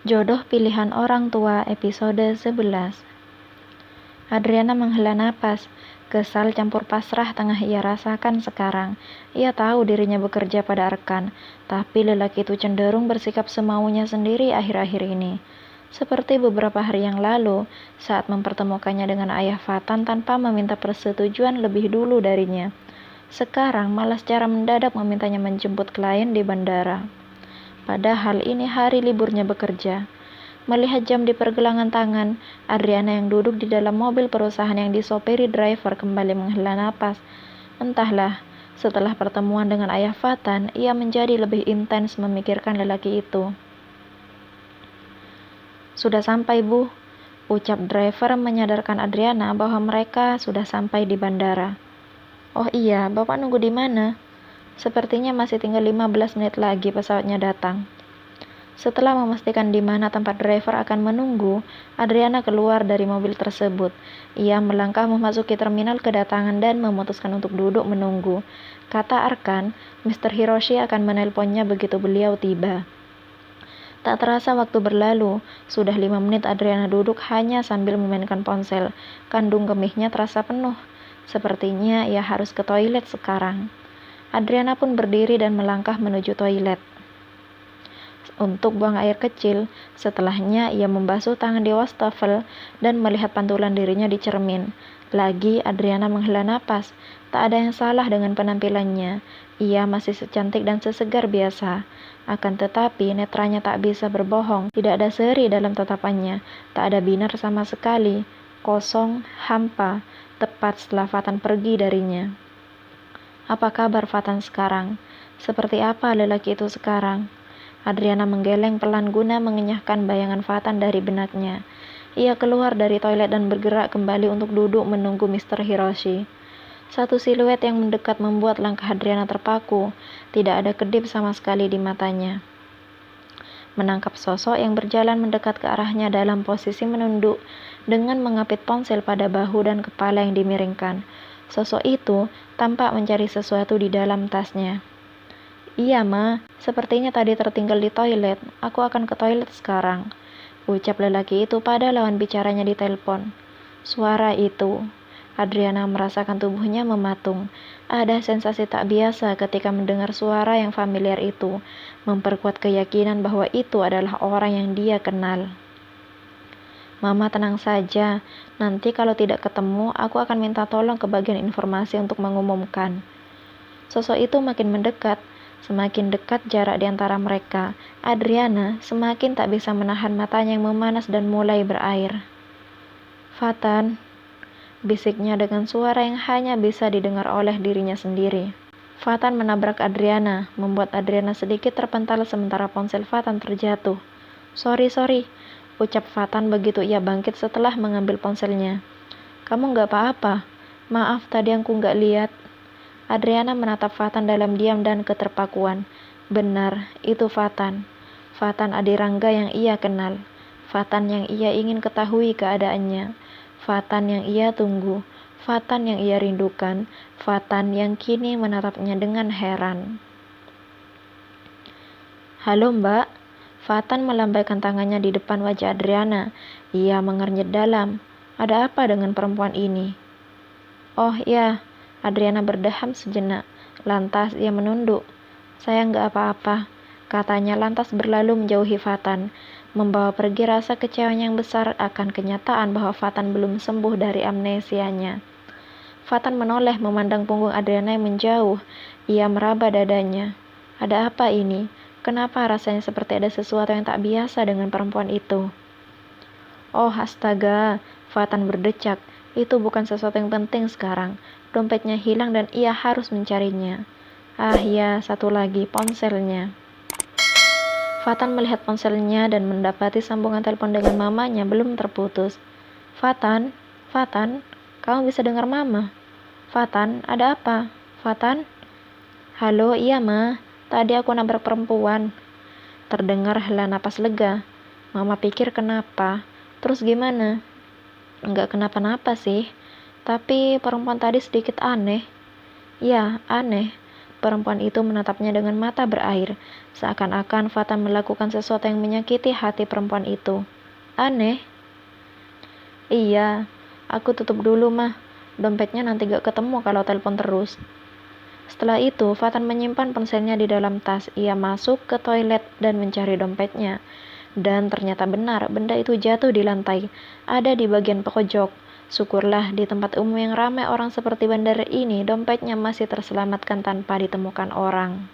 Jodoh Pilihan Orang Tua episode 11. Adriana menghela napas. Kesal campur pasrah tengah ia rasakan sekarang. Ia tahu dirinya bekerja pada Arkan, tapi lelaki itu cenderung bersikap semaunya sendiri akhir-akhir ini. Seperti beberapa hari yang lalu, saat mempertemukannya dengan ayah Fatan tanpa meminta persetujuan lebih dulu darinya. Sekarang malah secara mendadak memintanya menjemput klien di bandara. Padahal ini hari liburnya bekerja. Melihat jam di pergelangan tangan, Adriana yang duduk di dalam mobil perusahaan yang disopiri driver kembali menghela napas. Entahlah, setelah pertemuan dengan ayah Fatan, ia menjadi lebih intens memikirkan lelaki itu. Sudah sampai, Bu, ucap driver menyadarkan Adriana bahwa mereka sudah sampai di bandara. Oh iya, Bapak nunggu di mana? Sepertinya masih tinggal 15 menit lagi pesawatnya datang. Setelah memastikan di mana tempat driver akan menunggu, Adriana keluar dari mobil tersebut. Ia melangkah memasuki terminal kedatangan dan memutuskan untuk duduk menunggu. Kata Arkan, Mr. Hiroshi akan menelponnya begitu beliau tiba. Tak terasa waktu berlalu, sudah 5 menit Adriana duduk hanya sambil memainkan ponsel. Kandung kemihnya terasa penuh. Sepertinya ia harus ke toilet sekarang. Adriana pun berdiri dan melangkah menuju toilet untuk buang air kecil. Setelahnya ia membasuh tangan di wastafel dan melihat pantulan dirinya di cermin. Lagi Adriana menghela napas. Tak ada yang salah dengan penampilannya. Ia masih secantik dan sesegar biasa. Akan tetapi netranya tak bisa berbohong. Tidak ada seri dalam tatapannya. Tak ada binar sama sekali. Kosong, hampa, tepat setelah Fatan pergi darinya. Apa kabar Fatan sekarang? Seperti apa lelaki itu sekarang? Adriana menggeleng pelan guna mengenyahkan bayangan Fatan dari benaknya. Ia keluar dari toilet dan bergerak kembali untuk duduk menunggu Mr. Hiroshi. Satu siluet yang mendekat membuat langkah Adriana terpaku. Tidak ada kedip sama sekali di matanya. Menangkap sosok yang berjalan mendekat ke arahnya dalam posisi menunduk dengan mengapit ponsel pada bahu dan kepala yang dimiringkan. Sosok itu tampak mencari sesuatu di dalam tasnya. Iya, Ma. Sepertinya tadi tertinggal di toilet. Aku akan ke toilet sekarang, ucap lelaki itu pada lawan bicaranya di telepon. Suara itu. Adriana merasakan tubuhnya mematung. Ada sensasi tak biasa ketika mendengar suara yang familiar itu, memperkuat keyakinan bahwa itu adalah orang yang dia kenal. Mama tenang saja. Nanti kalau tidak ketemu, aku akan minta tolong ke bagian informasi untuk mengumumkan. Sosok itu makin mendekat. Semakin dekat jarak di antara mereka, Adriana semakin tak bisa menahan matanya yang memanas dan mulai berair. Fatan, bisiknya dengan suara yang hanya bisa didengar oleh dirinya sendiri. Fatan menabrak Adriana, membuat Adriana sedikit terpental sementara ponsel Fatan terjatuh. Sorry, ucap Fatan begitu ia bangkit setelah mengambil ponselnya. Kamu nggak apa-apa? Maaf, tadi aku nggak lihat. Adriana menatap Fatan dalam diam dan keterpakuan. Benar, itu Fatan. Fatan Adirangga yang ia kenal. Fatan yang ia ingin ketahui keadaannya. Fatan yang ia tunggu. Fatan yang ia rindukan. Fatan yang kini menatapnya dengan heran. Halo, Mbak. Fatan melambaikan tangannya di depan wajah Adriana. Ia mengernyit dalam. Ada apa dengan perempuan ini? Oh ya, Adriana berdeham sejenak. Lantas ia menunduk. Saya nggak apa-apa, katanya lantas berlalu menjauhi Fatan, membawa pergi rasa kecewanya yang besar akan kenyataan bahwa Fatan belum sembuh dari amnesianya. Fatan menoleh memandang punggung Adriana yang menjauh. Ia meraba dadanya. Ada apa ini? Kenapa rasanya seperti ada sesuatu yang tak biasa dengan perempuan itu? Oh astaga, Fatan berdecak. Itu bukan sesuatu yang penting sekarang. Dompetnya hilang dan ia harus mencarinya. Ah ya, satu lagi, ponselnya. Fatan melihat ponselnya dan mendapati sambungan telepon dengan mamanya belum terputus. Fatan, kamu bisa dengar mama? Fatan, ada apa? Fatan? Halo, iya ma, tadi aku nabrak perempuan. Terdengar hela napas lega. Mama pikir kenapa? Terus gimana? Enggak kenapa-napa sih. Tapi perempuan tadi sedikit aneh. Ya, aneh. Perempuan itu menatapnya dengan mata berair, seakan-akan Fatan melakukan sesuatu yang menyakiti hati perempuan itu. Aneh. Iya, aku tutup dulu mah. Dompetnya nanti gak ketemu kalau telepon terus. Setelah itu, Fatan menyimpan ponselnya di dalam tas. Ia masuk ke toilet dan mencari dompetnya. Dan ternyata benar, benda itu jatuh di lantai. Ada di bagian pojok. Syukurlah di tempat umum yang ramai orang seperti bandara ini, dompetnya masih terselamatkan tanpa ditemukan orang.